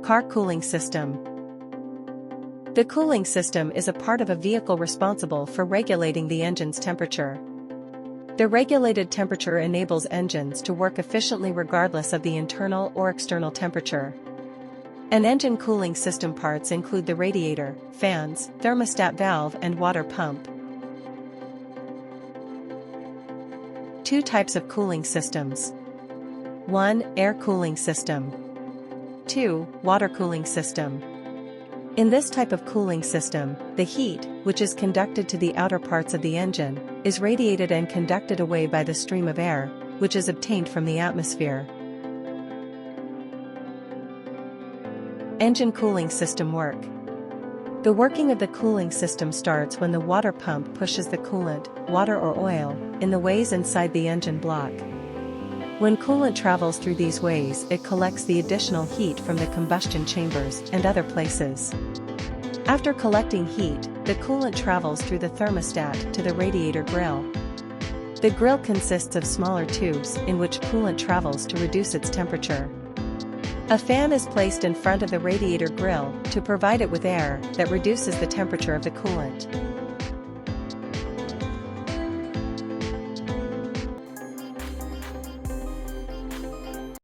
Car cooling system. The cooling system is a part of a vehicle responsible for regulating the engine's temperature. The regulated temperature enables engines to work efficiently regardless of the internal or external temperature. An engine cooling system parts include the radiator, fans, thermostat valve and water pump. Two types of cooling systems. 1. Air cooling system. 2. Water cooling system. In this type of cooling system, the heat, which is conducted to the outer parts of the engine, is radiated and conducted away by the stream of air, which is obtained from the atmosphere. Engine cooling system work. The working of the cooling system starts when the water pump pushes the coolant, water or oil, in the ways inside the engine block. When coolant travels through these ways, it collects the additional heat from the combustion chambers and other places. After collecting heat, the coolant travels through the thermostat to the radiator grill. The grill consists of smaller tubes in which coolant travels to reduce its temperature. A fan is placed in front of the radiator grill to provide it with air that reduces the temperature of the coolant.